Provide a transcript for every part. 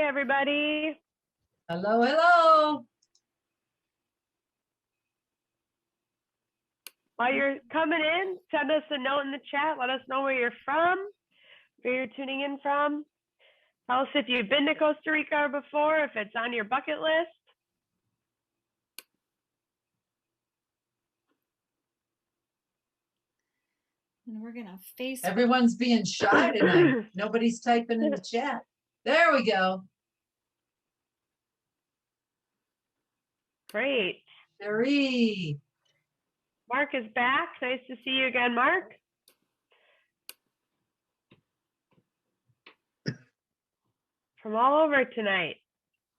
Hi, everybody. Hello, hello. While you're coming in, send us a note in the chat. Let us know where you're from, where you're tuning in from. Tell us if you've been to Costa Rica before, if it's on your bucket list. And we're going to face. Everyone's being shy tonight. Nobody's typing in the chat. There we go. Great. Cherie. Mark is back. Nice to see you again, Mark. From all over tonight.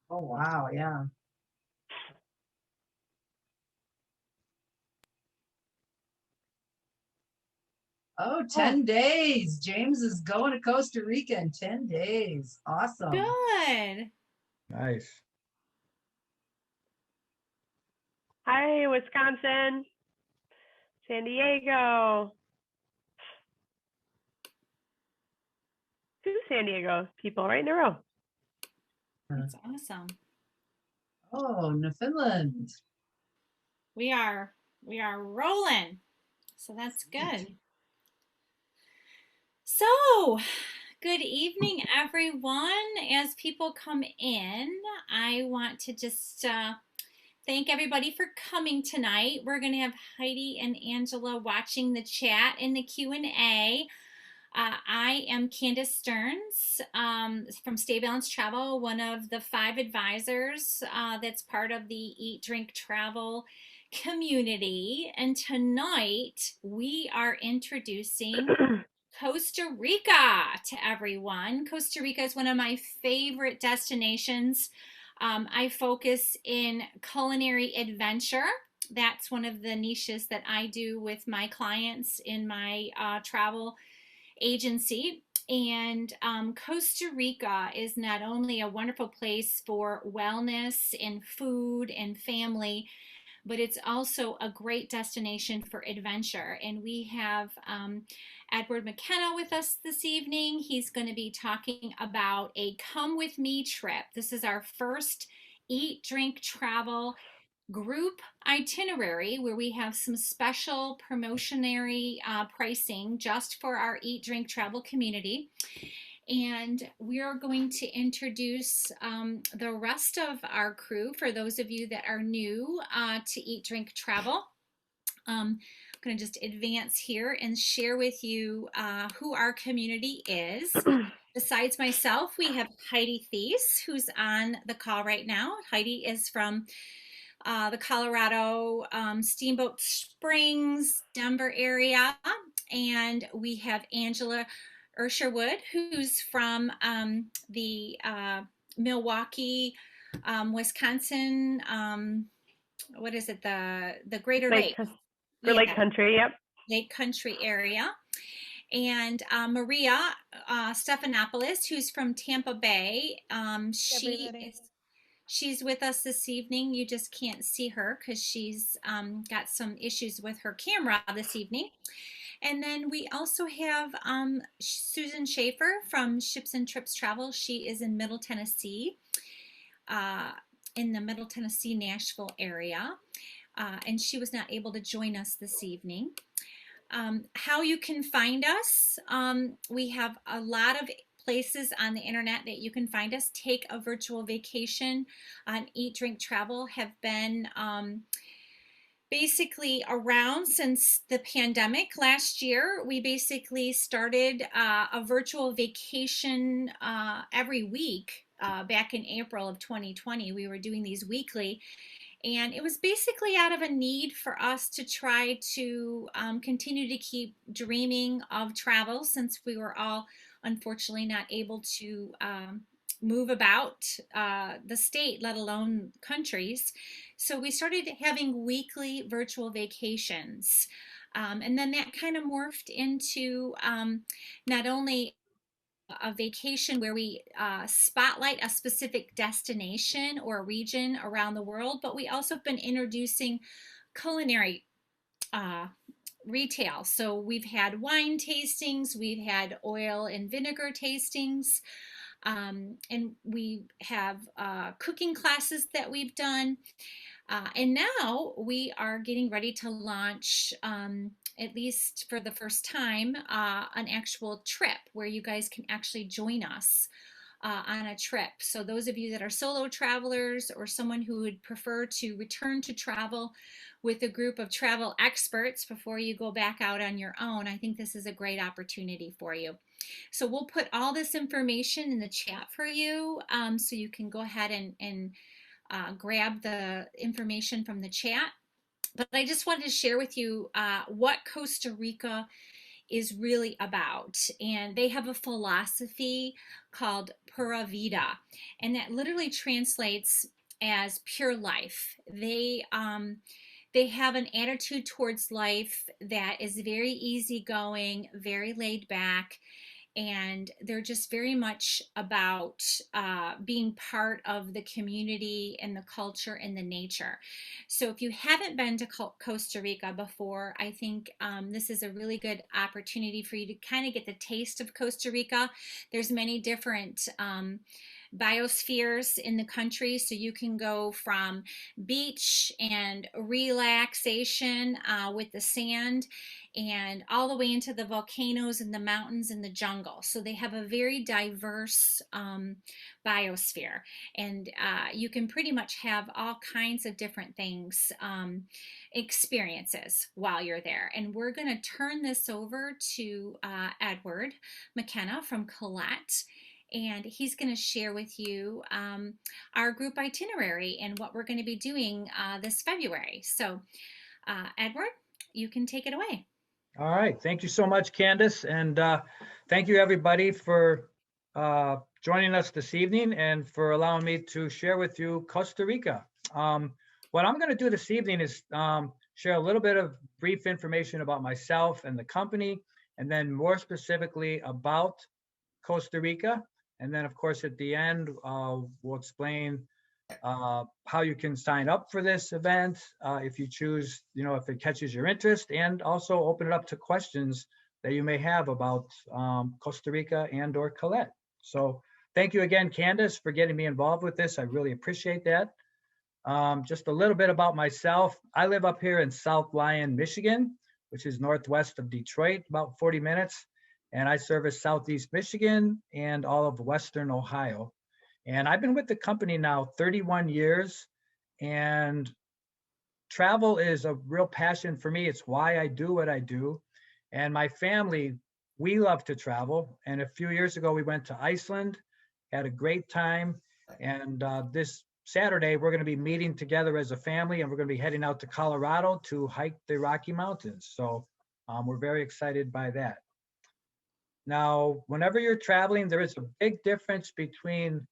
Oh, wow, yeah. Oh, 10 days. James is going to Costa Rica in 10 days. Awesome. Good. Nice. Hi, Wisconsin. San Diego. 2 San Diego people right in a row. That's awesome. Oh, Newfoundland. We are rolling. So that's good. So, good evening, everyone. As people come in, I want to just thank everybody for coming tonight. We're going to have Heidi and Angela watching the chat in the Q&A. I am Candace Stearns from Stay Balanced Travel, one of the 5 advisors that's part of the Eat, Drink, Travel community. And tonight we are introducing Costa Rica to everyone. Costa Rica is one of my favorite destinations. I focus in culinary adventure. That's one of the niches that I do with my clients in my travel agency. And Costa Rica is not only a wonderful place for wellness and food and family, but it's also a great destination for adventure. And we have Edward McKenna with us this evening. He's going to be talking about a Come With Me trip. This is our first Eat, Drink, Travel group itinerary where we have some special promotionary pricing just for our Eat, Drink, Travel community. And we are going to introduce the rest of our crew for those of you that are new to Eat, Drink, Travel. I'm going to just advance here and share with you who our community is. Besides myself, we have Heidi Thies, who's on the call right now. Heidi is from the Colorado Steamboat Springs, Denver area. And we have Angela Ursherwood, who's from the Milwaukee, Wisconsin, what is it, the Greater Lake. Lake Country, yep. Lake Country area. And Maria Stephanopoulos, who's from Tampa Bay. She's with us this evening. You just can't see her because she's got some issues with her camera this evening. And then we also have Susan Schaefer from Ships and Trips Travel. She is in Middle Tennessee, in the Middle Tennessee, Nashville area. And she was not able to join us this evening. How you can find us, we have a lot of places on the internet that you can find us. Take a Virtual Vacation on Eat, Drink, Travel have been basically around since the pandemic last year. We basically started a virtual vacation every week back in April of 2020. We were doing these weekly. And it was basically out of a need for us to try to continue to keep dreaming of travel, since we were all unfortunately not able to move about the state, let alone countries. So we started having weekly virtual vacations. And then that kind of morphed into not only a vacation where we spotlight a specific destination or region around the world, but we also have been introducing culinary retail. So we've had wine tastings, we've had oil and vinegar tastings. And we have cooking classes that we've done. And now we are getting ready to launch, at least for the first time, an actual trip where you guys can actually join us on a trip. So those of you that are solo travelers or someone who would prefer to return to travel with a group of travel experts before you go back out on your own, I think this is a great opportunity for you. So we'll put all this information in the chat for you, so you can go ahead and grab the information from the chat. But I just wanted to share with you what Costa Rica is really about. And they have a philosophy called Pura Vida, and that literally translates as pure life. They have an attitude towards life that is very easygoing, very laid back, and they're just very much about being part of the community and the culture and the nature. So if you haven't been to Costa Rica before, I think this is a really good opportunity for you to kind of get the taste of Costa Rica. There's many different biospheres in the country, so you can go from beach and relaxation with the sand and all the way into the volcanoes and the mountains and the jungle. So they have a very diverse biosphere, and you can pretty much have all kinds of different things, experiences while you're there. And we're going to turn this over to Edward McKenna from Colette, and he's going to share with you our group itinerary and what we're going to be doing this February. So Edward, you can take it away. All right. Thank you so much, Candace. And thank you, everybody, for joining us this evening and for allowing me to share with you Costa Rica. What I'm going to do this evening is share a little bit of brief information about myself and the company, and then more specifically about Costa Rica. And then, of course, at the end, we'll explain how you can sign up for this event if you choose, if it catches your interest, and also open it up to questions that you may have about Costa Rica and or Colette. So thank you again, Candace, for getting me involved with this. I really appreciate that. Just a little bit about myself. I live up here in South Lyon, Michigan, which is northwest of Detroit, about 40 minutes. And I service Southeast Michigan and all of Western Ohio. And I've been with the company now 31 years, and travel is a real passion for me. It's why I do what I do. And my family, we love to travel. And a few years ago, we went to Iceland, had a great time. And this Saturday, we're going to be meeting together as a family, and we're going to be heading out to Colorado to hike the Rocky Mountains. So we're very excited by that. Now, whenever you're traveling, there is a big difference between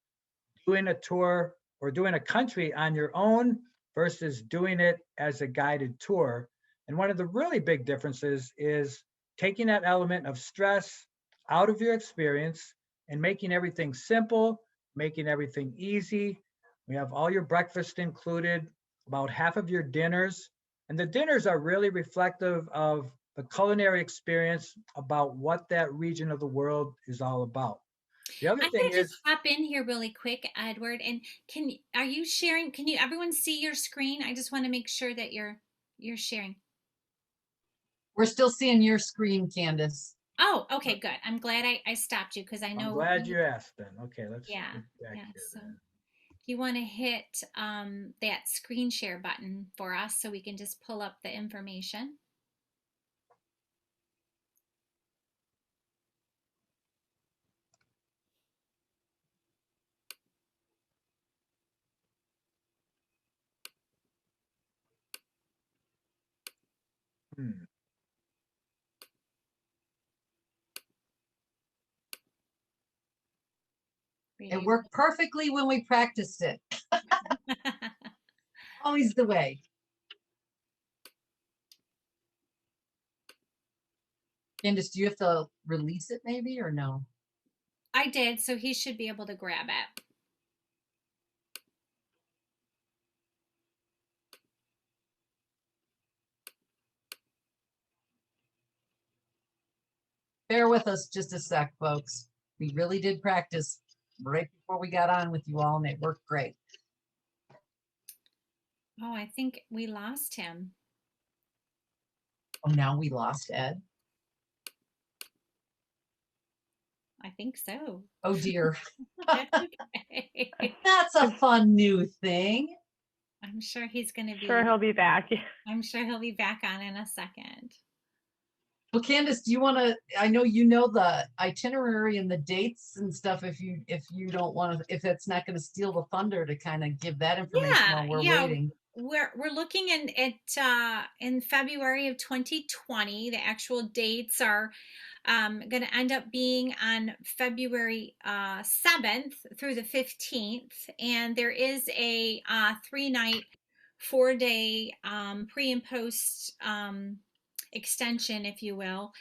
doing a tour or doing a country on your own versus doing it as a guided tour. And one of the really big differences is taking that element of stress out of your experience and making everything simple, making everything easy. We have all your breakfast included, about half of your dinners. And the dinners are really reflective of the culinary experience about what that region of the world is all about. The other thing is, just hop in here really quick, Edward, and are you sharing? Can you everyone see your screen? I just want to make sure that you're sharing. We're still seeing your screen, Candace. Oh, okay, good. I'm glad I stopped you because I know. I'm glad you asked then. Okay, let's yeah. So if you want to hit that screen share button for us so we can just pull up the information. It worked perfectly when we practiced it. Always the way. Candace, do you have to release it maybe or no? I did, so he should be able to grab it. Bear with us just a sec, folks. We really did practice right before we got on with you all, and it worked great. Oh, I think we lost him. Oh, now we lost Ed. I think so. Oh dear. That's okay. That's a fun new thing. I'm sure he's going to be. Sure, he'll be back. I'm sure he'll be back on in a second. Well, Candace, do you want to? I know you know the itinerary and the dates and stuff. If you don't want to, if it's not going to steal the thunder, to kind of give that information while we're waiting. We're looking in February of 2020. The actual dates are going to end up being on February 7th through the 15th, and there is a 3-night, 4-day pre and post extension, if you will,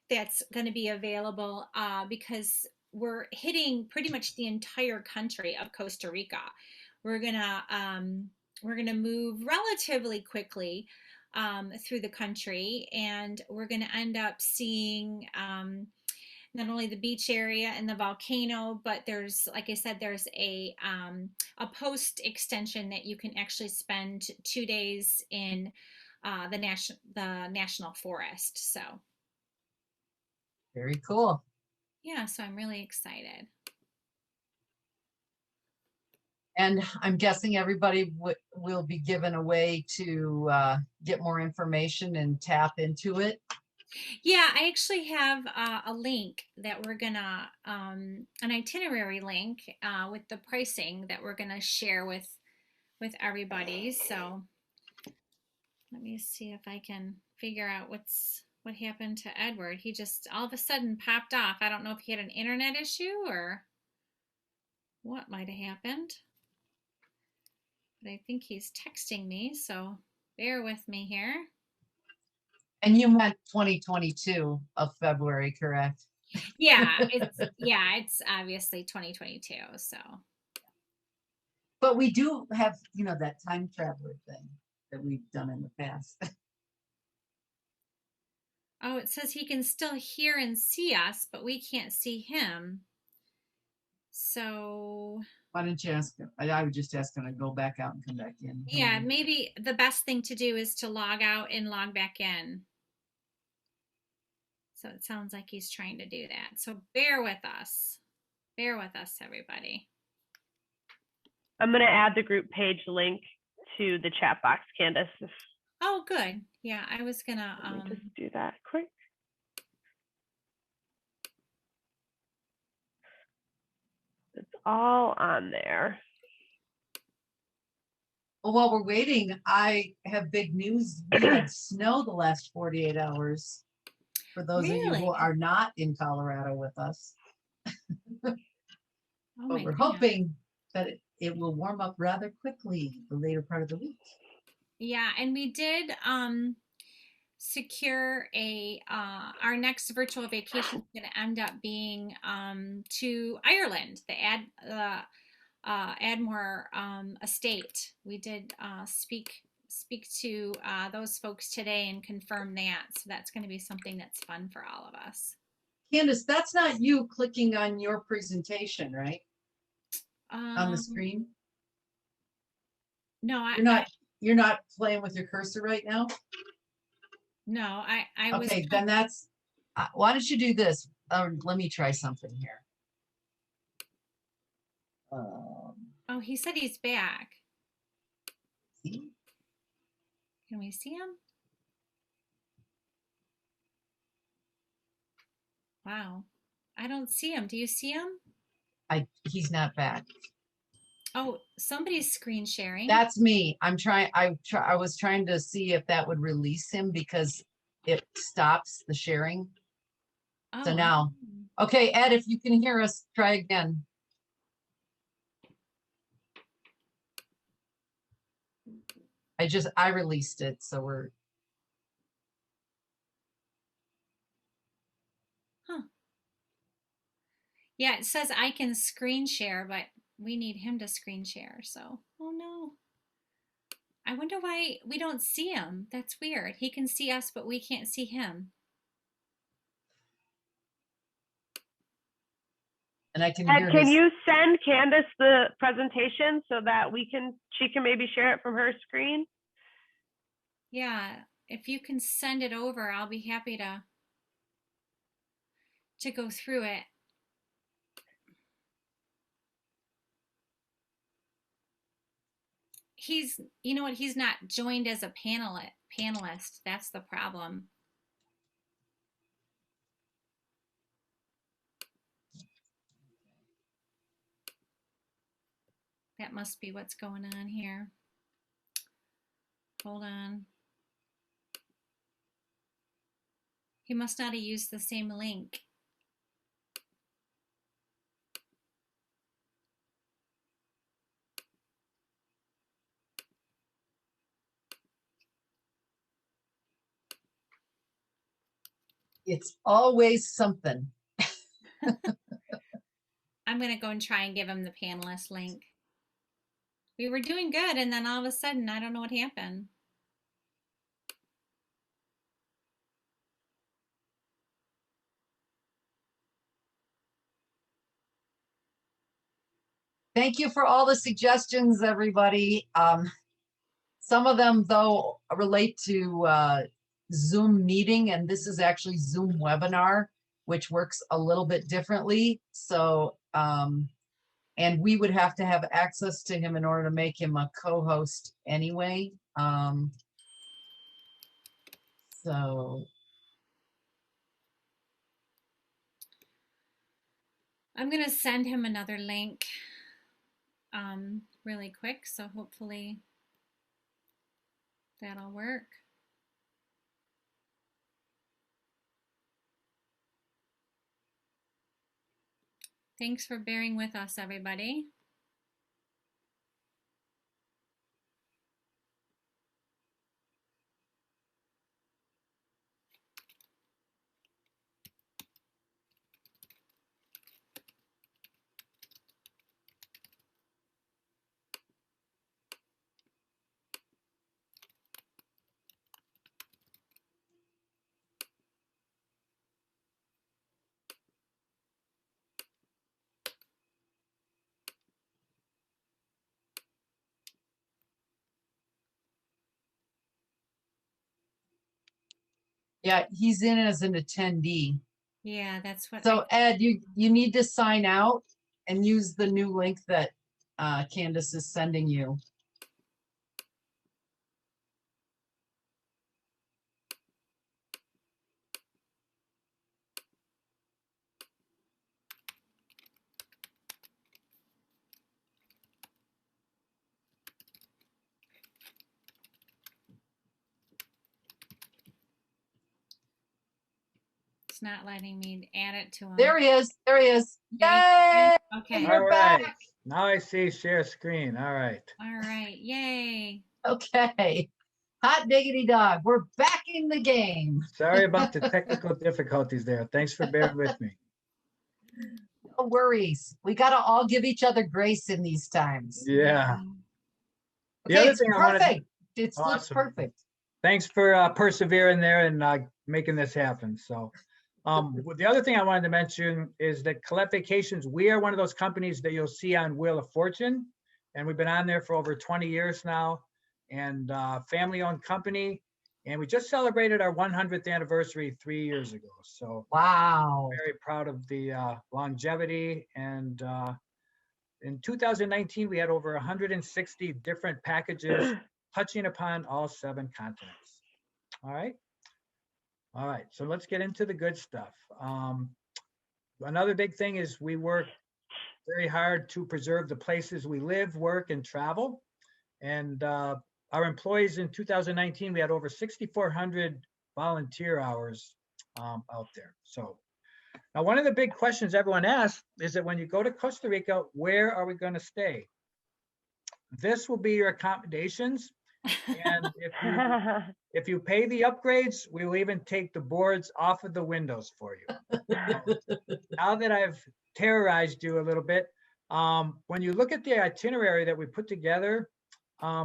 that's going to be available because we're hitting pretty much the entire country of Costa Rica. We're gonna move relatively quickly through the country, and we're gonna end up seeing not only the beach area and the volcano, but there's, like I said, there's a post extension that you can actually spend 2 days in the national forest. So very cool. Yeah, so I'm really excited. And I'm guessing everybody will be given a way to get more information and tap into it. Yeah, I actually have a link that we're gonna, an itinerary link with the pricing that we're gonna share with everybody. So let me see if I can figure out what happened to Edward. He just all of a sudden popped off. I don't know if he had an internet issue or what might have happened. But I think he's texting me, so bear with me here. And you meant 2022 of February, correct? Yeah, it's obviously 2022. So, but we do have, that time traveler thing that we've done in the past. Oh, it says he can still hear and see us, but we can't see him. So why don't you ask him? I would just ask him to go back out and come back in. Yeah, maybe the best thing to do is to log out and log back in. So it sounds like he's trying to do that. So bear with us. Bear with us, everybody. I'm going to add the group page link to the chat box, Candace. Oh, good. Yeah, I was going to just do that quick. It's all on there. Well, while we're waiting, I have big news. We had snow the last 48 hours. For those of you who are not in Colorado with us. But we're hoping that it will warm up rather quickly the later part of the week. Yeah, and we did secure our next virtual vacation is going to end up being to Ireland, the Admore estate. We did speak to those folks today and confirm that. So that's going to be something that's fun for all of us. Candace, that's not you clicking on your presentation, right? On the screen? No, you're not playing with your cursor right now? No, I was. Okay, then that's, why don't you do this? Let me try something here. Oh, he said he's back. See? Can we see him? Wow. I don't see him. Do you see him? He's not back. Oh, somebody's screen sharing. That's me. I was trying to see if that would release him because it stops the sharing. Oh. So now, okay, Ed, if you can hear us, try again. I released it, so we're. Huh. Yeah, it says I can screen share, but we need him to screen share, so. Oh no. I wonder why we don't see him. That's weird. He can see us, but we can't see him. And I can Ed, hear can his, you send Candace the presentation so that she can maybe share it from her screen? Yeah, if you can send it over, I'll be happy to go through it. You know what, he's not joined as a panelist. That's the problem. That must be what's going on here. Hold on. He must not have used the same link. it's always something. I'm going to go and try and give him the panelist link. We were doing good, and then all of a sudden, I don't know what happened. Thank you for all the suggestions, everybody. Some of them, though, relate to Zoom meeting, and this is actually Zoom webinar, which works a little bit differently. So, and we would have to have access to him in order to make him a co-host anyway. So I'm going to send him another link really quick, so hopefully that'll work. Thanks for bearing with us, everybody. yeah, he's in as an attendee. Yeah, that's what. So Ed, you need to sign out and use the new link that Candace is sending you. It's not letting me add it to him. There he is. There he is. Yay! Yay! Okay. You're All right. back. Now I see share screen. All right. All right. Yay. Okay. Hot diggity dog. We're back in the game. Sorry about the technical difficulties there. Thanks for bearing with me. No worries. We got to all give each other grace in these times. Yeah. The Okay, other it's thing I wanted to- perfect. It looks Awesome. perfect. Thanks for persevering there and making this happen. So the other thing I wanted to mention is that Collect Vacations, we are one of those companies that you'll see on Wheel of Fortune. And we've been on there for over 20 years now, and family-owned company. And we just celebrated our 100th anniversary 3 years ago. So Wow. very proud of the longevity. And in 2019, we had over 160 different packages touching upon all 7 continents. All right. All right. So let's get into the good stuff. Another big thing is we work very hard to preserve the places we live, work, and travel. And our employees in 2019, we had over 6,400 volunteer hours out there. So now one of the big questions everyone asks is that when you go to Costa Rica, where are we going to stay? This will be your accommodations. And if you pay the upgrades, we will even take the boards off of the windows for you. Now that I've terrorized you a little bit, when you look at the itinerary that we put together,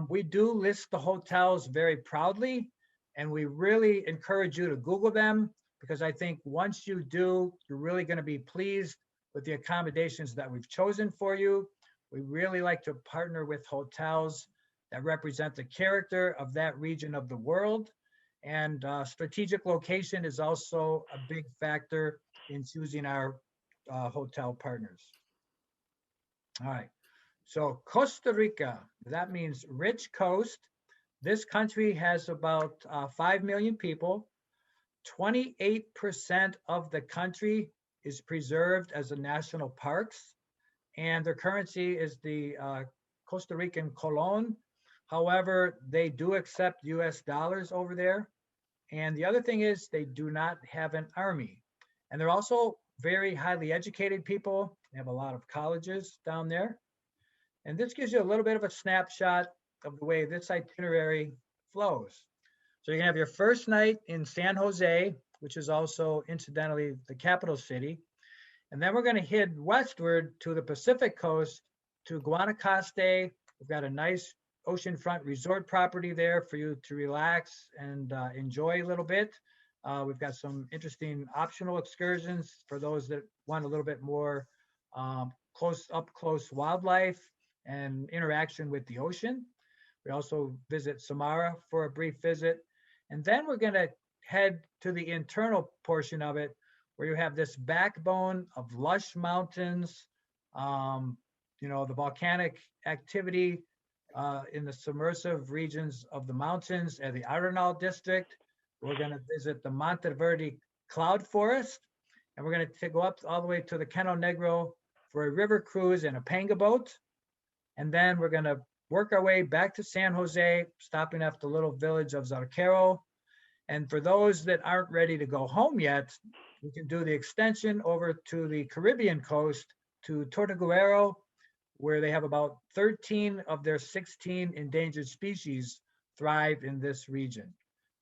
we do list the hotels very proudly, and we really encourage you to Google them, because I think once you do, you're really going to be pleased with the accommodations that we've chosen for you. We really like to partner with hotels that represent the character of that region of the world. And strategic location is also a big factor in choosing our hotel partners. All right. So Costa Rica, that means rich coast. This country has about 5 million people. 28% of the country is preserved as a national parks, and their currency is the Costa Rican colon. However, they do accept US dollars over there. And the other thing is they do not have an army. And they're also very highly educated people. They have a lot of colleges down there. And this gives you a little bit of a snapshot of the way this itinerary flows. So you're gonna have your first night in San Jose, which is also incidentally the capital city. And then we're gonna head westward to the Pacific coast to Guanacaste. We've got a nice oceanfront resort property there for you to relax and enjoy a little bit. We've got some interesting optional excursions for those that want a little bit more close wildlife and interaction with the ocean. We also visit Samara for a brief visit. And then we're going to head to the internal portion of it, where you have this backbone of lush mountains, the volcanic activity in the submersive regions of the mountains and the Arenal district. We're going to visit the Monteverde cloud forest, and we're going to go up all the way to the Cano Negro for a river cruise and a panga boat. And then we're going to work our way back to San Jose, stopping at the little village of Zarkero. And for those that aren't ready to go home yet, we can do the extension over to the Caribbean coast to Tortuguero, where they have about 13 of their 16 endangered species thrive in this region.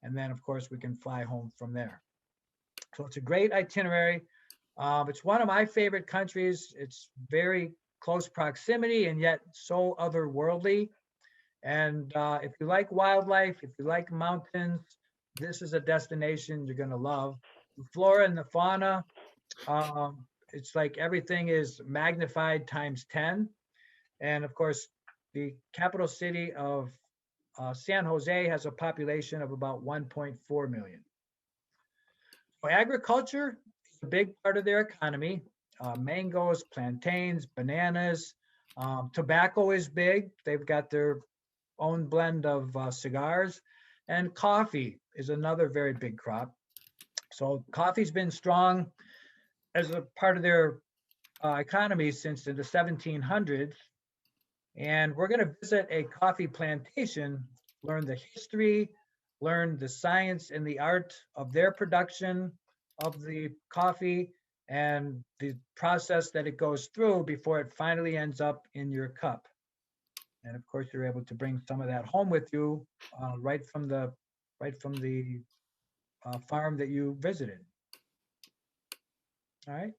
And then, of course, we can fly home from there. So it's a great itinerary. It's one of my favorite countries. It's very close proximity and yet so otherworldly. And if you like wildlife, if you like mountains, this is a destination you're going to love. The flora and the fauna, it's like everything is magnified times 10. And of course, the capital city of San Jose has a population of about 1.4 million. So agriculture is a big part of their economy. Mangoes, plantains, bananas, tobacco is big. They've got their own blend of cigars, and coffee is another very big crop. So coffee's been strong as a part of their economy since the 1700s. And we're going to visit a coffee plantation, learn the history, learn the science and the art of their production of the coffee and the process that it goes through before it finally ends up in your cup. And of course, you're able to bring some of that home with you right from the farm that you visited. All right.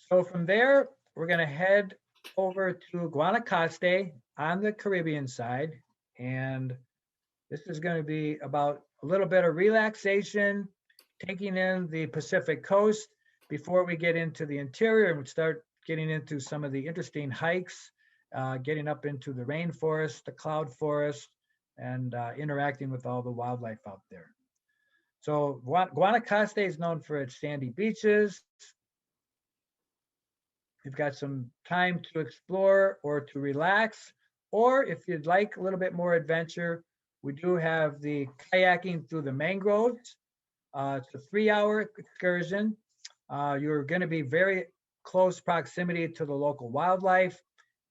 So from there, we're going to head over to Guanacaste on the Caribbean side. And this is going to be about a little bit of relaxation, taking in the Pacific coast before we get into the interior and we start getting into some of the interesting hikes, getting up into the rainforest, the cloud forest, and interacting with all the wildlife out there. So Guanacaste is known for its sandy beaches. You've got some time to explore or to relax, or if you'd like a little bit more adventure, we do have the kayaking through the mangroves. It's a 3-hour excursion. You're going to be very close proximity to the local wildlife,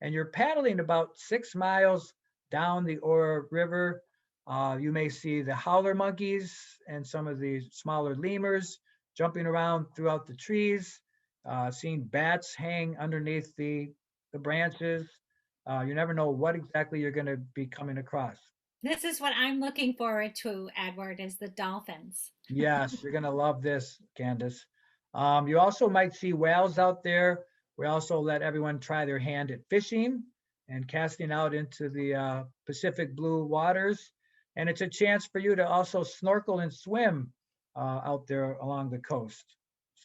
and you're paddling about 6 miles down the Oro River. You may see the howler monkeys and some of the smaller lemurs jumping around throughout the trees, seeing bats hang underneath the branches. You never know what exactly you're going to be coming across. This is what I'm looking forward to, Edward, is the dolphins. Yes, you're going to love this, Candace. You also might see whales out there. We also let everyone try their hand at fishing and casting out into the Pacific blue waters. And it's a chance for you to also snorkel and swim out there along the coast.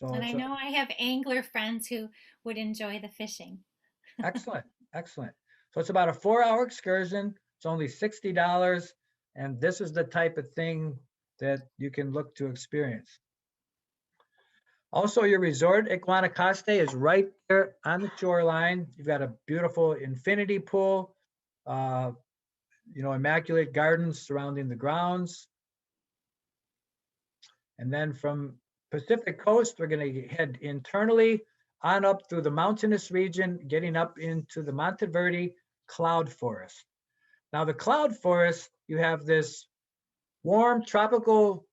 So And I it's know I have angler friends who would enjoy the fishing. excellent, excellent. So it's about a 4-hour excursion. It's only $60, and this is the type of thing that you can look to experience. Also, your resort at Guanacaste is right there on the shoreline. You've got a beautiful infinity pool, uh, immaculate gardens surrounding the grounds. And then from Pacific Coast, we're going to head internally on up through the mountainous region, getting up into the Monteverde cloud forest. Now, the cloud forest, you have this warm tropical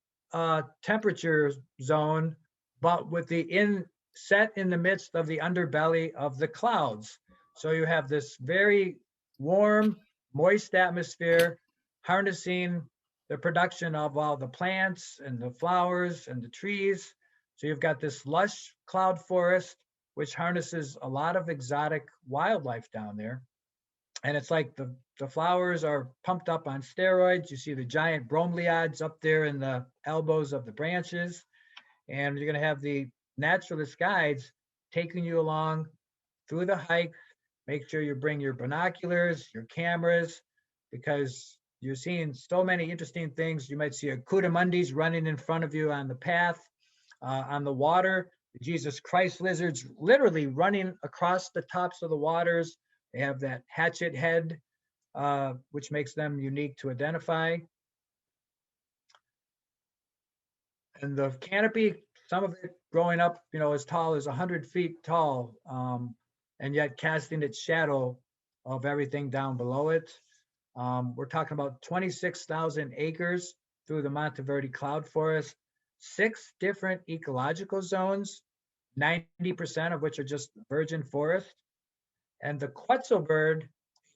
temperature zone, but with the set in the midst of the underbelly of the clouds. So you have this very warm, moist atmosphere harnessing the production of all the plants and the flowers and the trees. So you've got this lush cloud forest, which harnesses a lot of exotic wildlife down there. And it's like the flowers are pumped up on steroids. You see the giant bromeliads up there in the elbows of the branches. And you're going to have the naturalist guides taking you along through the hike. Make sure you bring your binoculars, your cameras, because you're seeing so many interesting things. You might see a cootamundis running in front of you on the path, on the water. The Jesus Christ lizards literally running across the tops of the waters. They have that hatchet head, which makes them unique to identify. And the canopy, some of it growing up, as tall as 100 feet tall, and yet casting its shadow of everything down below it. We're talking about 26,000 acres through the Monteverde cloud forest, 6 different ecological zones, 90% of which are just virgin forest. And the Quetzal bird,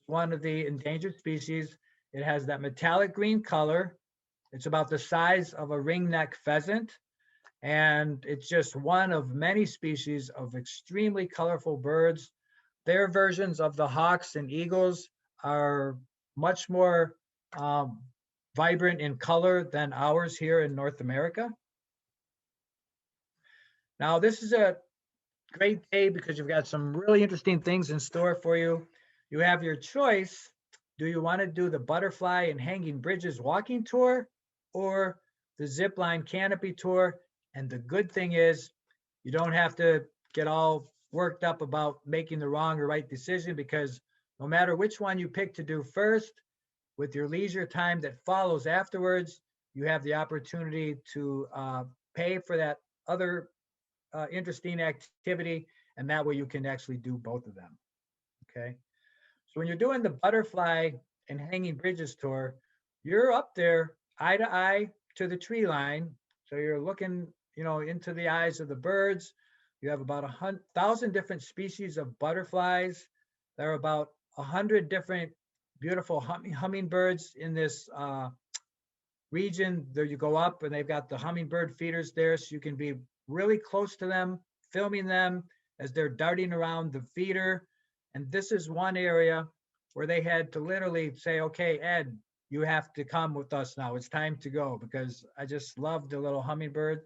one of the endangered species, it has that metallic green color. It's about the size of a ringneck pheasant. And it's just one of many species of extremely colorful birds. Their versions of the hawks and eagles are much more vibrant in color than ours here in North America. Now, this is a great day because you've got some really interesting things in store for you. You have your choice. Do you want to do the butterfly and hanging bridges walking tour or the zip line canopy tour? And the good thing is you don't have to get all worked up about making the wrong or right decision, because no matter which one you pick to do first, with your leisure time that follows afterwards, you have the opportunity to pay for that other interesting activity, and that way you can actually do both of them. Okay. So when you're doing the butterfly and hanging bridges tour, you're up there eye to eye to the tree line. So you're looking, into the eyes of the birds. You have about 1,000 different species of butterflies. There are about 100 different beautiful hummingbirds in this region. There you go up and they've got the hummingbird feeders there, so you can be really close to them, filming them as they're darting around the feeder. And this is one area where they had to literally say, okay, Ed, you have to come with us now. It's time to go, because I just love the little hummingbird.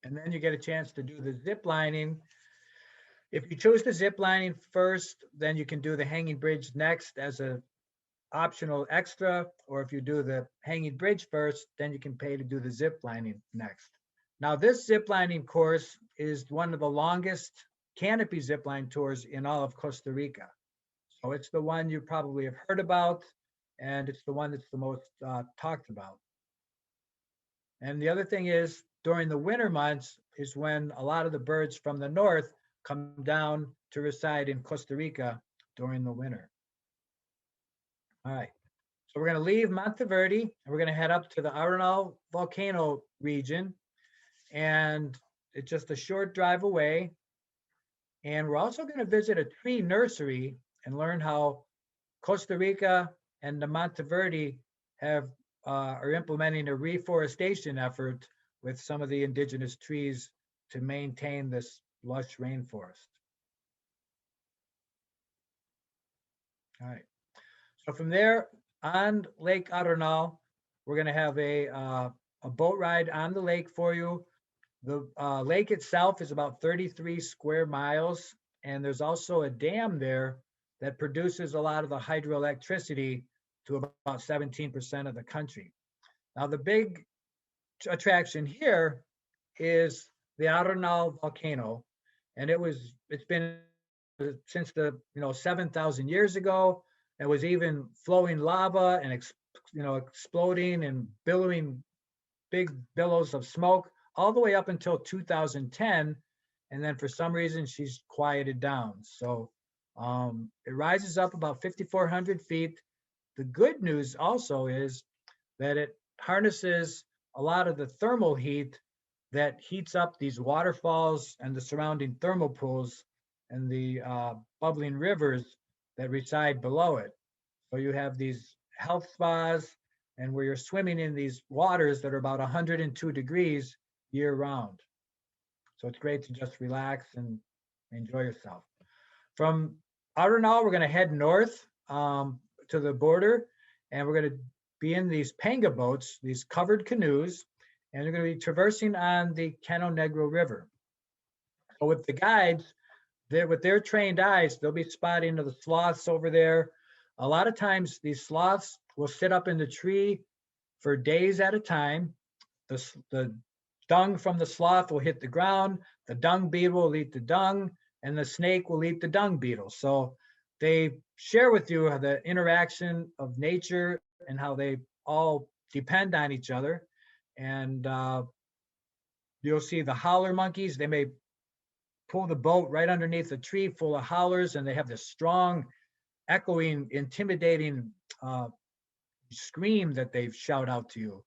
And then you get a chance to do the zip lining. If you choose the zip lining first, then you can do the hanging bridge next as a optional extra, or if you do the hanging bridge first, then you can pay to do the zip lining next. Now, this zip lining course is one of the longest canopy zip line tours in all of Costa Rica. So it's the one you probably have heard about, and it's the one that's the most talked about. And the other thing is, during the winter months is when a lot of the birds from the north come down to reside in Costa Rica during the winter. All right, so we're going to leave Monteverde and we're going to head up to the Arenal volcano region, and it's just a short drive away. And we're also going to visit a tree nursery and learn how Costa Rica and the Monteverde are implementing a reforestation effort with some of the indigenous trees to maintain this lush rainforest. All right. So from there on Lake Arenal, we're going to have a boat ride on the lake for you. The lake itself is about 33 square miles, and there's also a dam there that produces a lot of the hydroelectricity to about 17% of the country. Now, the big attraction here is the Arenal volcano, and it's been since the 7,000 years ago. It was even flowing lava and exploding and billowing big billows of smoke all the way up until 2010, and then for some reason she's quieted down. So it rises up about 5,400 feet. The good news also is that it harnesses a lot of the thermal heat that heats up these waterfalls and the surrounding thermal pools and the bubbling rivers that reside below it. So you have these health spas and where you're swimming in these waters that are about 102 degrees year round. So it's great to just relax and enjoy yourself. From Arenal, we're going to head north to the border, and we're going to be in these panga boats, these covered canoes, and they're going to be traversing on the Cano Negro River. So with the guides, with their trained eyes, they'll be spotting the sloths over there. A lot of times these sloths will sit up in the tree for days at a time. The dung from the sloth will hit the ground, the dung beetle will eat the dung, and the snake will eat the dung beetle. So they share with you the interaction of nature and how they all depend on each other. And you'll see the howler monkeys. They may pull the boat right underneath a tree full of howlers, and they have this strong, echoing, intimidating scream that they shout out to you.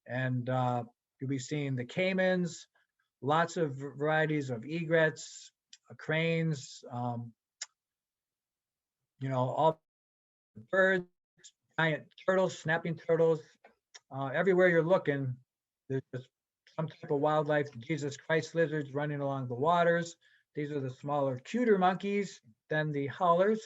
And you'll be seeing the caimans, lots of varieties of egrets, cranes, all birds, giant turtles, snapping turtles. Everywhere you're looking, there's just some type of wildlife. Jesus Christ lizards running along the waters. These are the smaller, cuter monkeys than the howlers.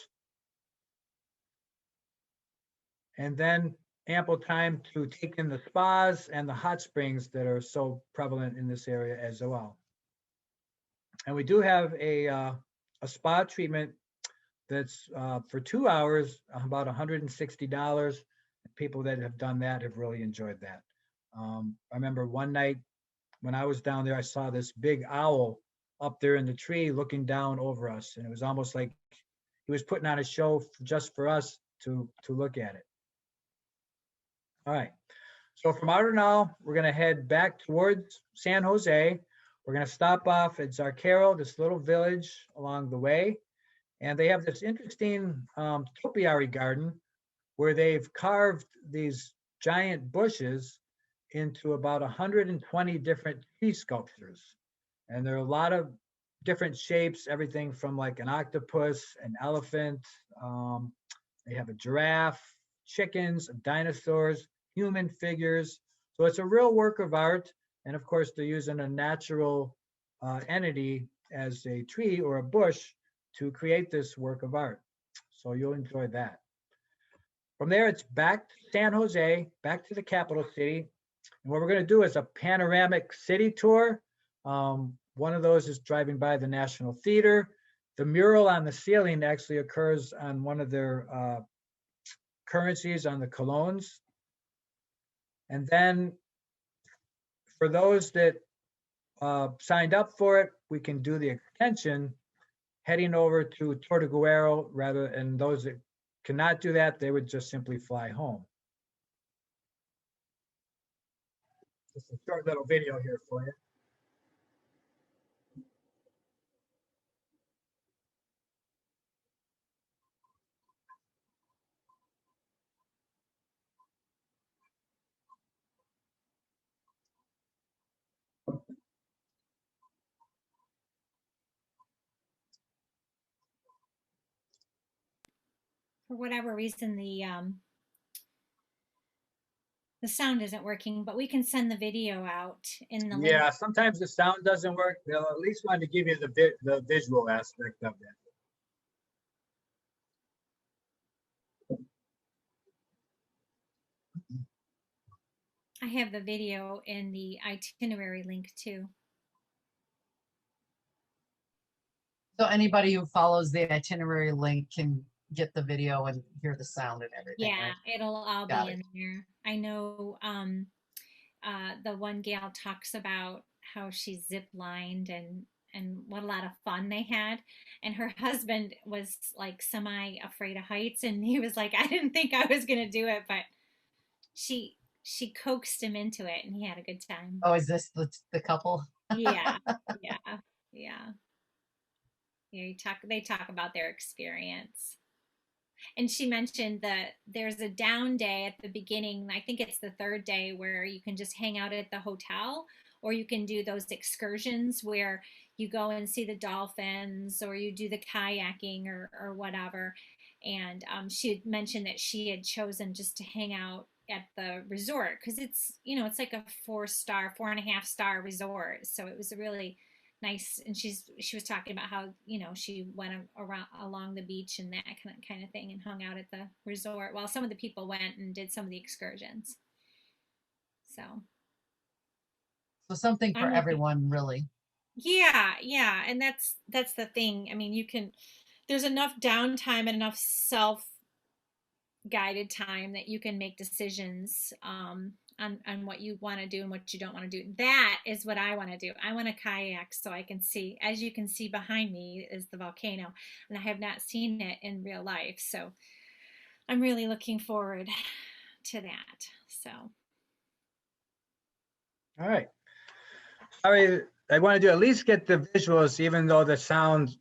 And then ample time to take in the spas and the hot springs that are so prevalent in this area as well. And we do have a spa treatment that's for 2 hours, about $160. People that have done that have really enjoyed that. I remember one night when I was down there, I saw this big owl up there in the tree looking down over us. And it was almost like he was putting on a show just for us to look at it. All right. So from Arenal, we're going to head back towards San Jose. We're going to stop off at Zarkero, this little village along the way. And they have this interesting topiary garden where they've carved these giant bushes into about 120 different tree sculptures. And there are a lot of different shapes, everything from like an octopus, an elephant. They have a giraffe, chickens, dinosaurs, human figures. So it's a real work of art. And of course, they're using a natural entity as a tree or a bush to create this work of art. So you'll enjoy that. From there, it's back to San Jose, back to the capital city. And what we're going to do is a panoramic city tour. One of those is driving by the National Theater. The mural on the ceiling actually occurs on one of their currencies on the colones. And then for those that signed up for it, we can do the extension heading over to Tortuguero rather, and those that cannot do that, they would just simply fly home. Just a short little video here for you. For whatever reason, the sound isn't working, but we can send the video out in the link. Yeah, sometimes the sound doesn't work. They'll at least want to give you the visual aspect of it. I have the video in the itinerary link too. So anybody who follows the itinerary link can get the video and hear the sound and everything, Yeah, right? it'll all Got be it. in there. I know the one gal talks about how she zip lined and what a lot of fun they had. And her husband was like semi afraid of heights, and he was like, I didn't think I was gonna do it, but she coaxed him into it, and he had a good time. Oh, is this the couple? Yeah, yeah, yeah. Yeah, they talk about their experience. And she mentioned that there's a down day at the beginning. I think it's the third day where you can just hang out at the hotel, or you can do those excursions where you go and see the dolphins, or you do the kayaking or whatever. And she had mentioned that she had chosen just to hang out at the resort because it's like a 4-star, 4.5-star resort. So it was a really nice. And she was talking about how she went around along the beach and that kind of thing and hung out at the resort while some of the people went and did some of the excursions. So Something for I'm looking. everyone, really. Yeah, and that's the thing. I mean, there's enough downtime and enough self guided time that you can make decisions on what you want to do and what you don't want to do. That is what I want to do. I want to kayak so I can see. As you can see behind me is the volcano, and I have not seen it in real life. So I'm really looking forward to that. So. All right. Sorry, I want to at least get the visuals, even though the sound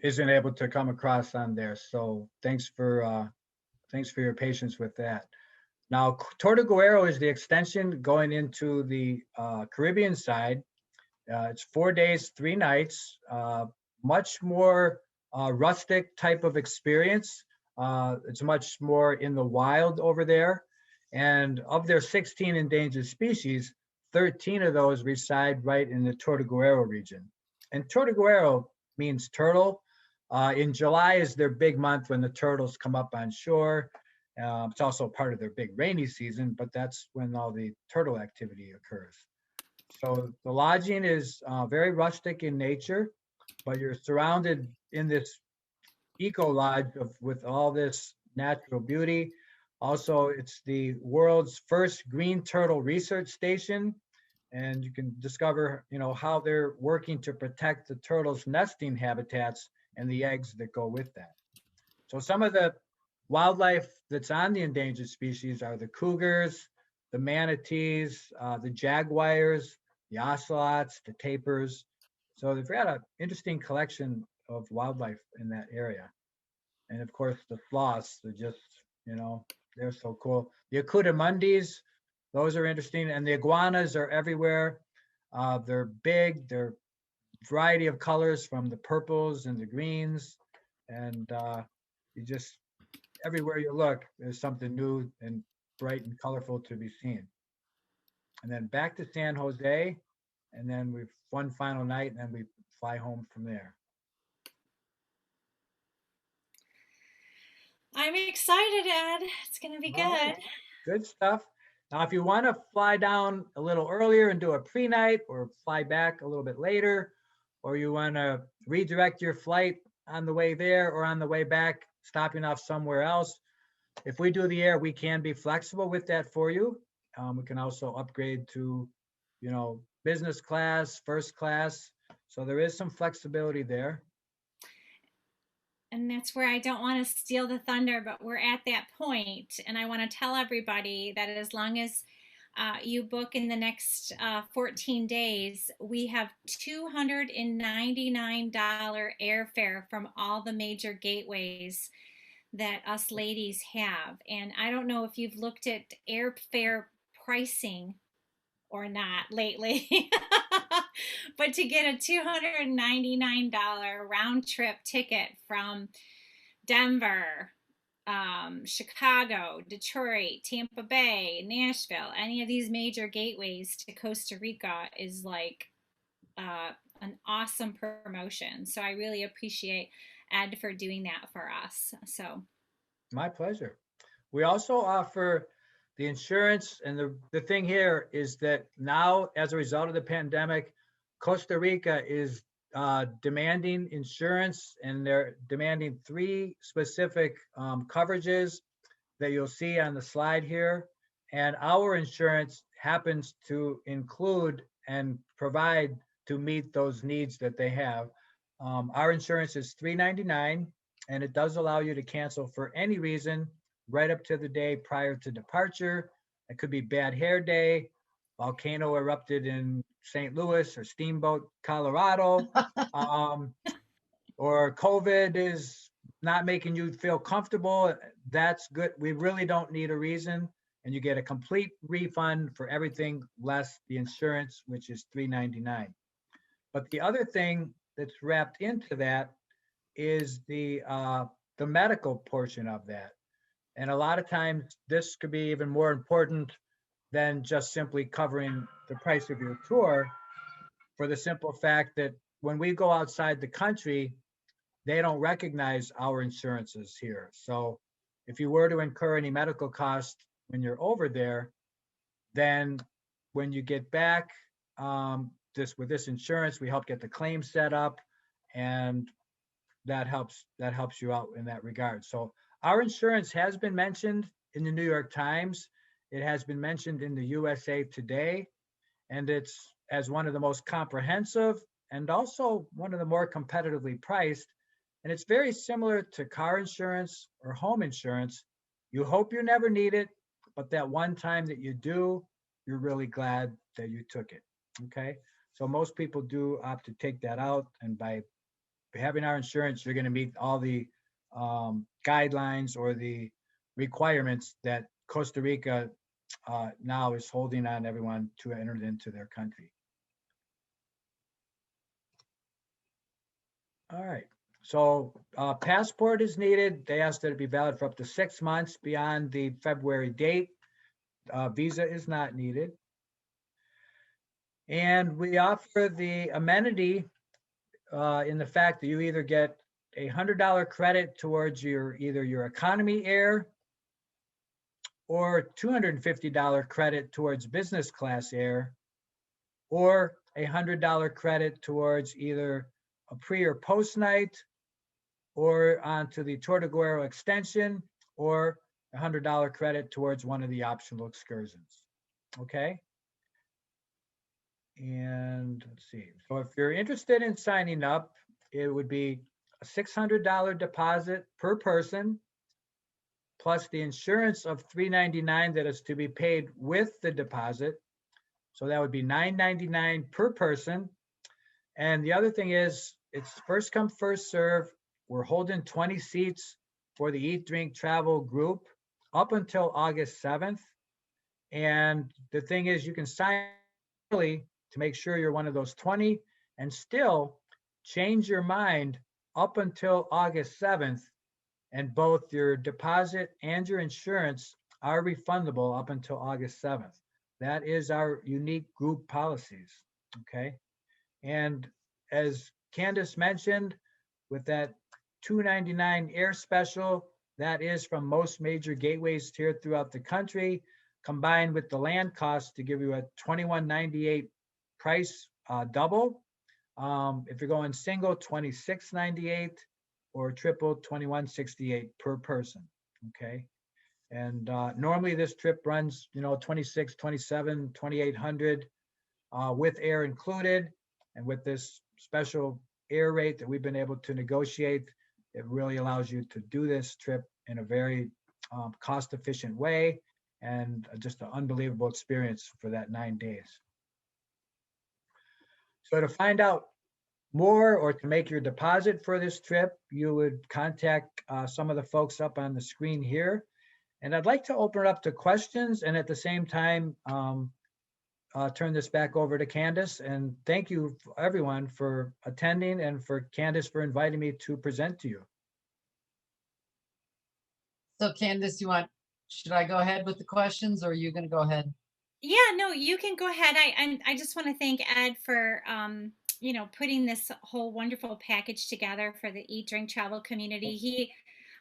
isn't able to come across on there. So thanks for your patience with that. Now, Tortuguero is the extension going into the Caribbean side. It's 4 days, 3 nights, much more rustic type of experience. It's much more in the wild over there. And of their 16 endangered species, 13 of those reside right in the Tortuguero region. And Tortuguero means turtle. In July is their big month when the turtles come up on shore. It's also part of their big rainy season, but that's when all the turtle activity occurs. So the lodging is very rustic in nature, but you're surrounded in this eco lodge with all this natural beauty. Also, it's the world's first green turtle research station, and you can discover, how they're working to protect the turtles' nesting habitats and the eggs that go with that. So some of the wildlife that's on the endangered species are the cougars, the manatees, the jaguars, the ocelots, the tapirs. So they've got an interesting collection of wildlife in that area. And of course, the sloths are just, they're so cool. The Acudamundis, those are interesting. And the iguanas are everywhere. They're big, they're variety of colors from the purples and the greens. And everywhere you look, there's something new and bright and colorful to be seen. And then back to San Jose, and then we've one final night, and then we fly home from there. I'm excited, Ed. It's going to be good. Right. Good stuff. Now, if you want to fly down a little earlier and do a pre-night or fly back a little bit later, or you want to redirect your flight on the way there or on the way back, stopping off somewhere else, if we do the air, we can be flexible with that for you. We can also upgrade to, business class, first class. So there is some flexibility there. And that's where I don't want to steal the thunder, but we're at that point. And I want to tell everybody that as long as you book in the next 14 days, we have $299 airfare from all the major gateways that us ladies have. And I don't know if you've looked at airfare pricing or not lately, but to get a $299 round trip ticket from Denver, Chicago, Detroit, Tampa Bay, Nashville, any of these major gateways to Costa Rica is like an awesome promotion. So I really appreciate Ed for doing that for us. So my pleasure. We also offer the insurance and the thing here is that now, as a result of the pandemic, Costa Rica is demanding insurance, and they're demanding 3 specific coverages that you'll see on the slide here. And our insurance happens to include and provide to meet those needs that they have. Our insurance is $3.99, and it does allow you to cancel for any reason right up to the day prior to departure. It could be bad hair day, volcano erupted in St. Louis or Steamboat, Colorado, or COVID is not making you feel comfortable. That's good. We really don't need a reason. And you get a complete refund for everything less the insurance, which is $3.99. But the other thing that's wrapped into that is the medical portion of that. And a lot of times this could be even more important than just simply covering the price of your tour, for the simple fact that when we go outside the country, they don't recognize our insurances here. So if you were to incur any medical costs when you're over there, then when you get back, with this insurance, we help get the claim set up, and that helps you out in that regard. So our insurance has been mentioned in the New York Times. It has been mentioned in the USA Today, and it's as one of the most comprehensive and also one of the more competitively priced. And it's very similar to car insurance or home insurance. You hope you never need it, but that one time that you do, you're really glad that you took it. Okay. So most people do opt to take that out. And by having our insurance, you're going to meet all the guidelines or the requirements that Costa Rica now is holding on everyone to enter into their country. All right. So passport is needed. They asked that it be valid for up to 6 months beyond the February date. Visa is not needed. And we offer the amenity in the fact that you either get a $100 credit towards either your economy air or $250 credit towards business class air, or a $100 credit towards either a pre or post night, or onto the Tortuguero extension, or a $100 credit towards one of the optional excursions. Okay. And let's see. So if you're interested in signing up, it would be a $600 deposit per person, plus the insurance of $399 that is to be paid with the deposit. So that would be $999 per person. And the other thing is, it's first come, first serve. We're holding 20 seats for the Eat, Drink, Travel group up until August 7th. And the thing is, you can sign early to make sure you're one of those 20 and still change your mind up until August 7th. And both your deposit and your insurance are refundable up until August 7th. That is our unique group policies. Okay. And as Candace mentioned, with that $299 air special, that is from most major gateways here throughout the country, combined with the land cost to give you a $21.98 price double. If you're going single, $26.98, or triple, $21.68 per person. Okay. And normally this trip runs, $2,600, $2,700, $2,800 with air included. And with this special air rate that we've been able to negotiate, it really allows you to do this trip in a very cost-efficient way, and just an unbelievable experience for that 9 days. So to find out more or to make your deposit for this trip, you would contact some of the folks up on the screen here. And I'd like to open it up to questions, and at the same time, turn this back over to Candace. And thank you everyone for attending, and for Candace for inviting me to present to you. So Candace, should I go ahead with the questions, or are you going to go ahead? Yeah, no, you can go ahead. I just want to thank Ed for putting this whole wonderful package together for the Eat, Drink, Travel community.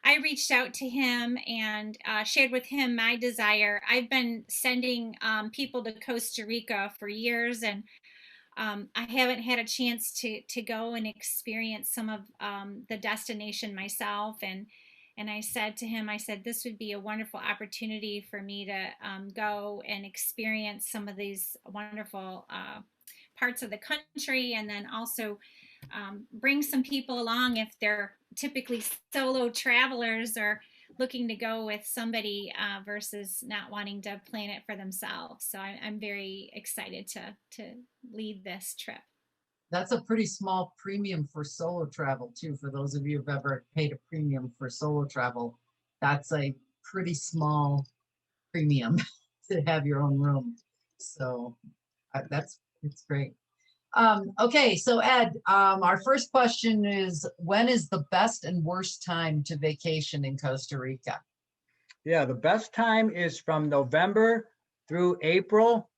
I reached out to him and shared with him my desire. I've been sending people to Costa Rica for years, and I haven't had a chance to go and experience some of the destination myself. And I said to him, I said, this would be a wonderful opportunity for me to go and experience some of these wonderful parts of the country, and then also bring some people along if they're typically solo travelers or looking to go with somebody versus not wanting to plan it for themselves. So I'm very excited to lead this trip. That's a pretty small premium for solo travel too. For those of you who've ever paid a premium for solo travel, that's a pretty small premium to have your own room. So it's great. Okay, so Ed, our first question is, when is the best and worst time to vacation in Costa Rica? Yeah, the best time is from November through April,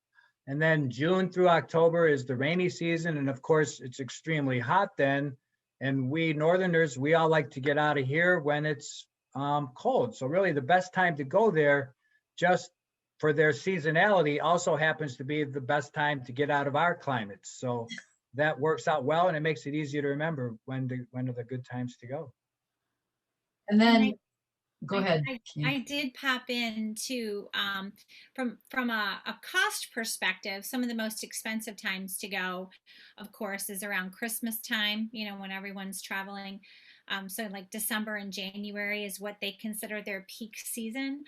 and then June through October is the rainy season. And of course, it's extremely hot then. And we Northerners, we all like to get out of here when it's cold. So really the best time to go there, just for their seasonality, also happens to be the best time to get out of our climates. So that works out well, and it makes it easier to remember when are the good times to go. And then go ahead. I did pop in too, from a cost perspective. Some of the most expensive times to go, of course, is around Christmas time, you know, when everyone's traveling. So like December and January is what they consider their peak season.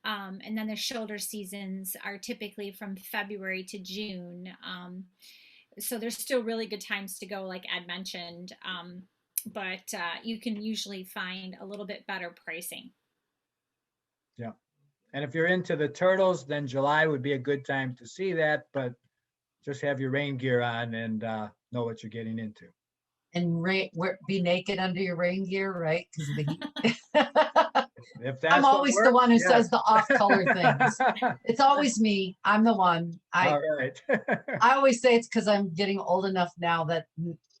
And then the shoulder seasons are typically from February to June. So there's still really good times to go, like Ed mentioned. But you can usually find a little bit better pricing. Yeah. And if you're into the turtles, then July would be a good time to see that, but just have your rain gear on and know what you're getting into. And be naked under your rain gear, right? Because of the heat. If that's I'm always the one who says the off-color things. It's always me. I'm the one. All right. I always say it's because I'm getting old enough now that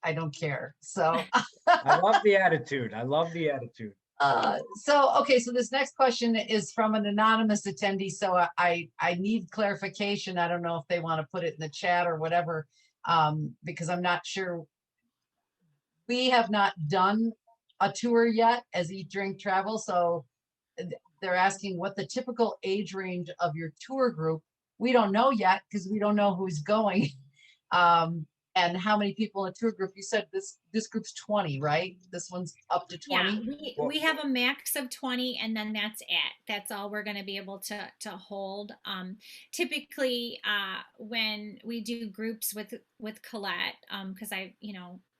I don't care. So I love the attitude. I love the attitude. Okay, so this next question is from an anonymous attendee. So I need clarification. I don't know if they want to put it in the chat or whatever, because I'm not sure. We have not done a tour yet as Eat, Drink, Travel. So they're asking what the typical age range of your tour group. We don't know yet because we don't know who's going. And how many people in a tour group? You said this group's 20, right? This one's up to 20? Yeah, we have a max of 20, and then that's it. That's all we're going to be able to hold. Typically, when we do groups with Colette, because I,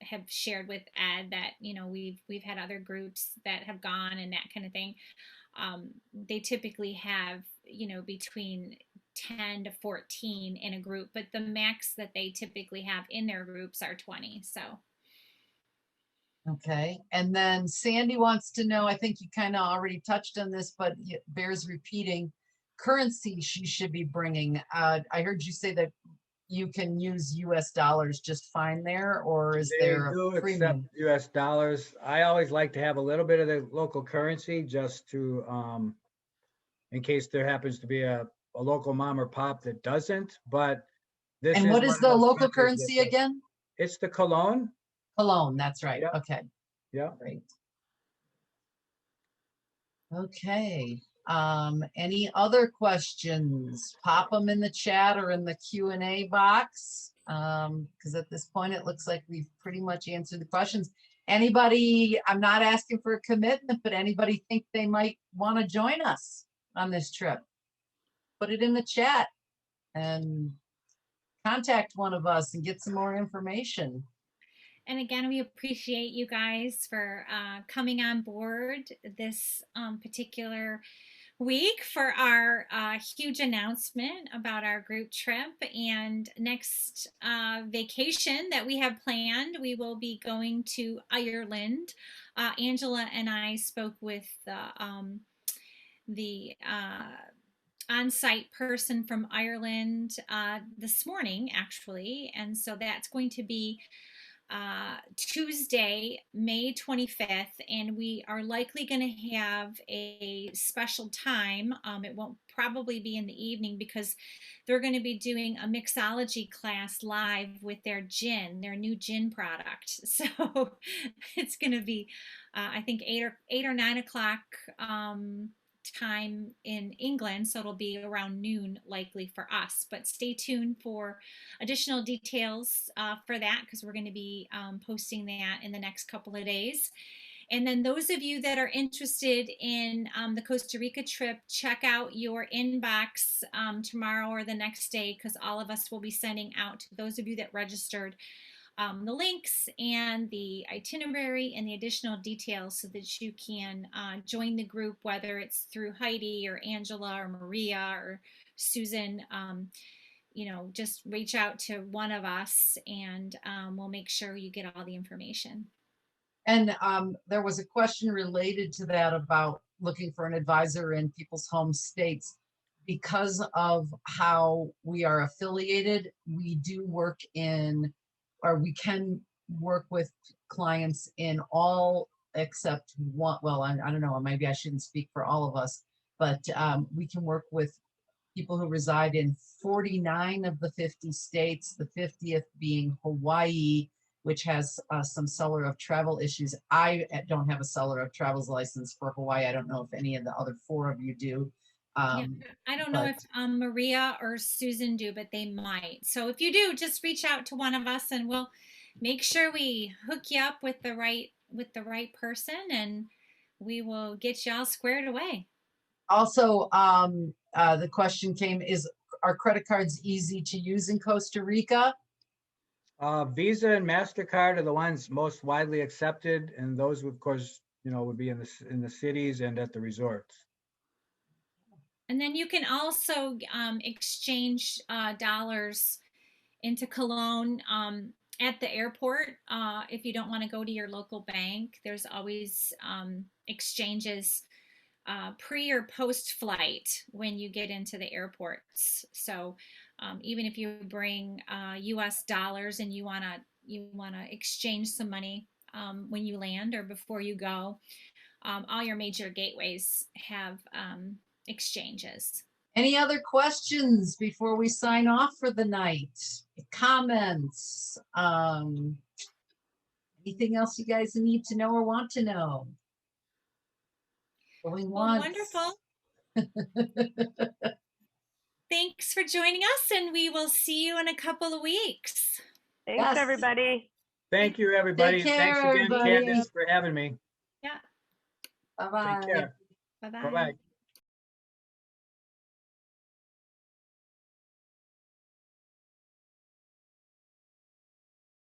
have shared with Ed that, we've had other groups that have gone and that kind of thing. They typically have, between 10 to 14 in a group, but the max that they typically have in their groups are 20. So. Okay. And then Sandy wants to know, I think you kind of already touched on this, but it bears repeating, currency she should be bringing. I heard you say that you can use US dollars just fine there, or is there a premium? US dollars. I always like to have a little bit of the local currency just to, in case there happens to be a local mom or pop that doesn't, but this and what is the local currency again? It's the Cologne. Cologne, that's right. Yep. Okay. Yeah. Great. Okay. Any other questions? Pop them in the chat or in the Q&A box. Because at this point, it looks like we've pretty much answered the questions. Anybody, I'm not asking for a commitment, but anybody think they might want to join us on this trip? Put it in the chat and contact one of us and get some more information. And again, we appreciate you guys for coming on board this particular week for our huge announcement about our group trip. And next vacation that we have planned, we will be going to Ireland. Angela and I spoke with the on-site person from Ireland this morning, actually. And so that's going to be Tuesday, May 25th, and we are likely going to have a special time. It won't probably be in the evening because they're going to be doing a mixology class live with their gin, their new gin product. So it's going to be, I think, 8 or 9 o'clock time in England, so it'll be around noon likely for us, but stay tuned for additional details for that, because we're going to be posting that in the next couple of days. And then those of you that are interested in the Costa Rica trip, check out your inbox tomorrow or the next day, because all of us will be sending out to those of you that registered the links and the itinerary and the additional details so that you can join the group, whether it's through Heidi or Angela or Maria or Susan. Just reach out to one of us and we'll make sure you get all the information. And there was a question related to that about looking for an advisor in people's home states. Because of how we are affiliated, we do work in, or we can work with clients in all except one. Well, I don't know, maybe I shouldn't speak for all of us, but we can work with people who reside in 49 of the 50 states, the 50th being Hawaii, which has some seller of travel issues. I don't have a seller of travels license for Hawaii. I don't know if any of the other 4 of you do. Yeah, I don't know if Maria or Susan do, but they might. So if you do, just reach out to one of us and we'll make sure we hook you up with the right person, and we will get you all squared away. Also, the question came, are credit cards easy to use in Costa Rica? Visa and MasterCard are the ones most widely accepted, and those, of course, would be in the cities and at the resorts. And then you can also exchange dollars into Cologne at the airport. If you don't want to go to your local bank, there's always exchanges pre or post flight when you get into the airports. So even if you bring US dollars and you want to exchange some money when you land or before you go, all your major gateways have exchanges. Any other questions before we sign off for the night? Comments? Anything else you guys need to know or want to know? Going once. Wonderful. Thanks for joining us, and we will see you in a couple of weeks. Thanks, everybody. Thank you, everybody. Take care, Thanks again, everybody. Candace, for having me. Yeah. Bye-bye. Take care. Bye-bye. Bye-bye.